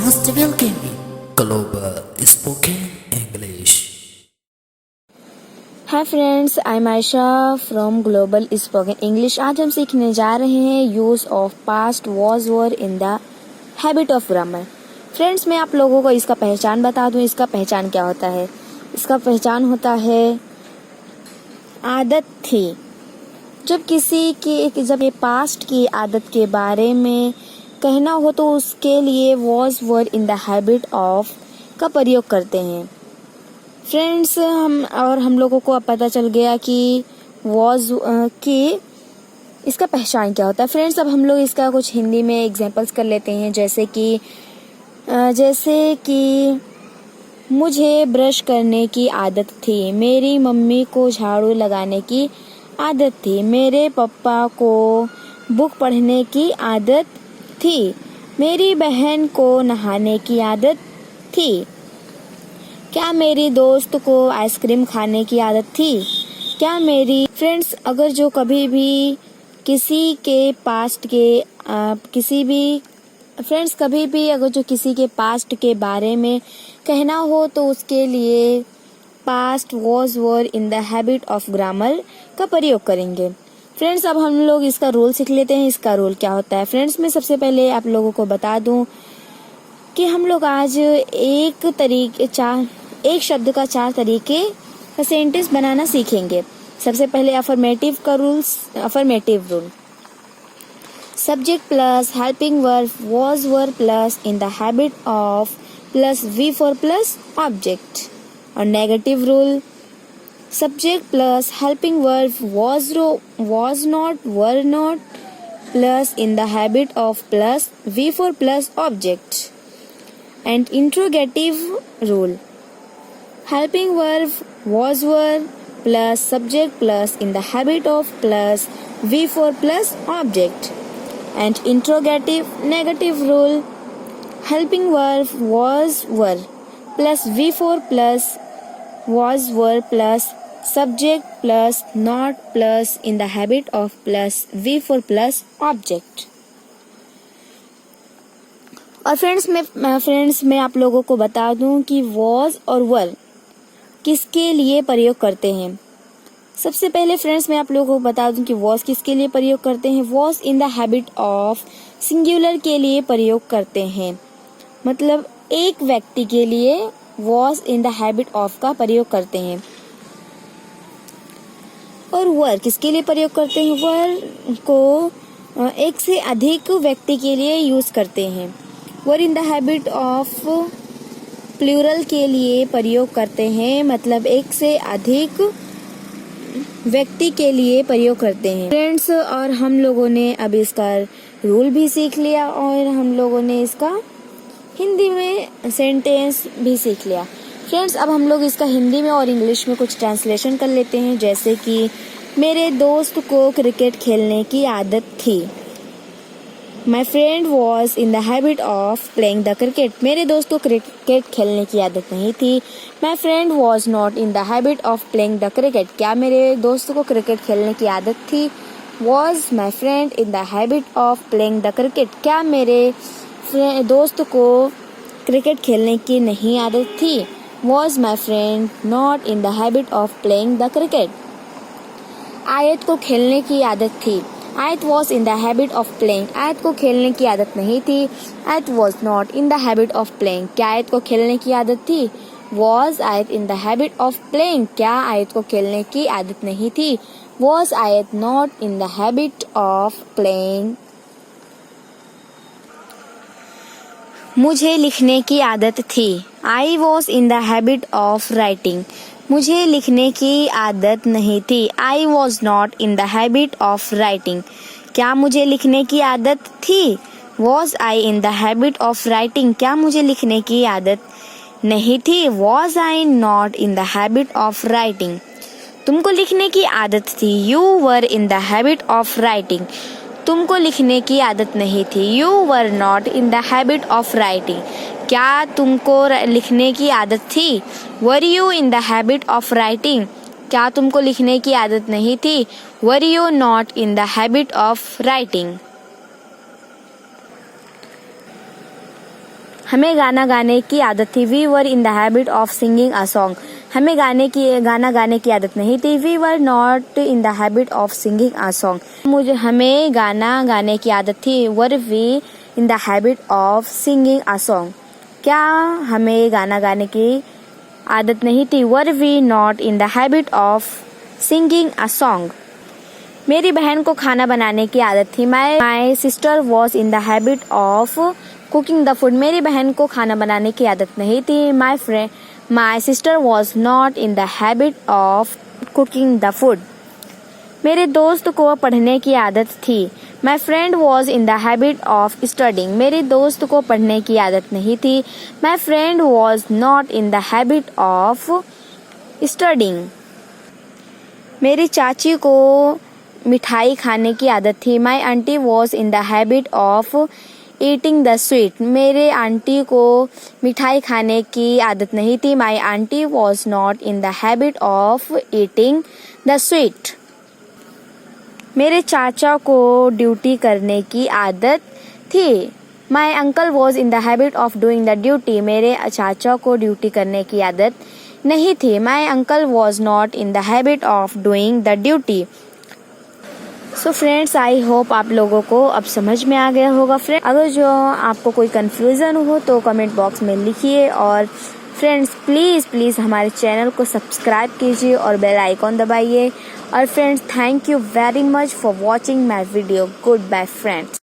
most welcome Global Spoken English. Hi friends, I am Ayesha from global spoken English. आज हम सीखने जा रहे हैं use of past was were in the habit of grammar. Friends, मैं आप लोगों को इसका पहचान बता दूं। इसका पहचान क्या होता है? इसका पहचान होता है आदत थी। जब ये पास्ट की आदत के बारे में कहना हो तो उसके लिए was were in the habit of का प्रयोग करते हैं। फ्रेंड्स, हम लोगों को अब पता चल गया कि वॉज कि इसका पहचान क्या होता है। फ्रेंड्स, अब हम लोग इसका कुछ हिंदी में एग्जांपल्स कर लेते हैं, जैसे कि मुझे ब्रश करने की आदत थी, मेरी मम्मी को झाड़ू लगाने की आदत थी, मेरे पापा को बुक पढ़ने की आदत थी, मेरी बहन को नहाने की आदत थी। क्या मेरी दोस्त को आइसक्रीम खाने की आदत थी? क्या मेरी फ्रेंड्स, अगर जो कभी भी किसी के पास्ट के बारे में कहना हो तो उसके लिए past was were in the habit of grammar का प्रयोग करेंगे। फ्रेंड्स, अब हम लोग इसका रूल सीख लेते हैं। इसका रूल क्या होता है? फ्रेंड्स, मैं सबसे पहले आप लोगों को बता दूं कि हम लोग आज एक शब्द का 4 तरीके का सेंटेंस बनाना सीखेंगे। सबसे पहले affirmative rule. Subject plus helping verb was were plus in the habit of plus V four plus object. और negative rule, subject plus helping verb was not were not plus in the habit of plus V four plus object. And interrogative rule, helping verb was were plus subject plus in the habit of plus V for plus object. And interrogative negative rule, helping verb was were plus V for plus was were plus subject plus not plus in the habit of plus V for plus object. और friends मैं आप लोगों को बता दूं कि was और were किसके लिए प्रयोग करते हैं। सबसे पहले फ्रेंड्स, मैं आप लोगों को बता दूं कि वॉज किसके लिए प्रयोग करते हैं। Was in the habit of singular के लिए प्रयोग करते हैं, मतलब एक व्यक्ति के लिए was in the habit of का प्रयोग करते हैं। और वर किसके लिए प्रयोग करते हैं? वर को एक से अधिक व्यक्ति के लिए यूज करते हैं। Were in the habit of plural के लिए प्रयोग करते हैं, मतलब एक से अधिक व्यक्ति के लिए प्रयोग करते हैं। फ्रेंड्स, और हम लोगों ने अब इसका रूल भी सीख लिया और हम लोगों ने इसका हिंदी में सेंटेंस भी सीख लिया। फ्रेंड्स, अब हम लोग इसका हिंदी में और इंग्लिश में कुछ ट्रांसलेशन कर लेते हैं, जैसे कि मेरे दोस्त को क्रिकेट खेलने की आदत थी। My friend was in the habit of playing the cricket. मेरे दोस्त को क्रिकेट खेलने की आदत नहीं थी। My friend was not in the habit of playing the cricket. क्या मेरे दोस्त को क्रिकेट खेलने की आदत थी? Was my friend in the habit of playing the cricket? क्या मेरे दोस्त को क्रिकेट खेलने की नहीं आदत थी? Was my friend not in the habit of playing the cricket? आयत को खेलने की आदत थी। आयत was in the habit of playing. आयत को खेलने की आदत नहीं थी। आयत was not in the habit of playing. क्या आयत को खेलने की आदत थी? Was आयत in the habit of playing. क्या आयत को खेलने की आदत नहीं थी? Was आयत not in the habit of playing. मुझे लिखने की आदत थी। I was in the habit of writing. मुझे लिखने की आदत नहीं थी। I was not in the habit of writing. क्या मुझे लिखने की आदत थी? Was I in the habit of writing? क्या मुझे लिखने की आदत नहीं थी? Was I not in the habit of writing? तुमको लिखने की आदत थी। You were in the habit of writing. तुमको लिखने की आदत नहीं थी। You were not in the habit of writing. क्या तुमको लिखने की आदत थी? Were you in the habit of writing? क्या तुमको लिखने की आदत नहीं थी? Were you not in the habit of writing? हमें गाना गाने की आदत थी। We were in the habit of singing a song. हमें गाना गाने की आदत नहीं थी। We were not in the habit of singing a song. हमें गाना गाने की आदत थी। Were we in the habit of singing a song. क्या हमें गाना गाने की आदत नहीं थी? Were we not in the habit of singing a song. मेरी बहन को खाना बनाने की आदत थी। My sister was in the habit of cooking the food. मेरी बहन को खाना बनाने की आदत नहीं थी। My sister was not in the habit of cooking the food. मेरे दोस्त को पढ़ने की आदत थी। My friend was in the habit of studying. मेरे दोस्त को पढ़ने की आदत नहीं थी। My friend was not in the habit of studying. मेरी चाची को मिठाई खाने की आदत थी। माई aunty was in the habit of eating the sweet. मेरे आंटी को मिठाई खाने की आदत नहीं थी। माई aunty was not in the habit of eating the sweet. मेरे चाचा को ड्यूटी करने की आदत थी। My uncle was in the habit of doing the duty. मेरे चाचा को ड्यूटी करने की आदत नहीं थी। My uncle was not in the habit of doing the duty. So friends, I hope आप लोगों को अब समझ में आ गया होगा। फ्रेंड, अगर जो आपको कोई कंफ्यूजन हो तो कमेंट बॉक्स में लिखिए। और फ्रेंड्स, प्लीज़ हमारे चैनल को सब्सक्राइब कीजिए और बेल आइकॉन दबाइए। और friends, thank you very much for watching my video. Good bye friends.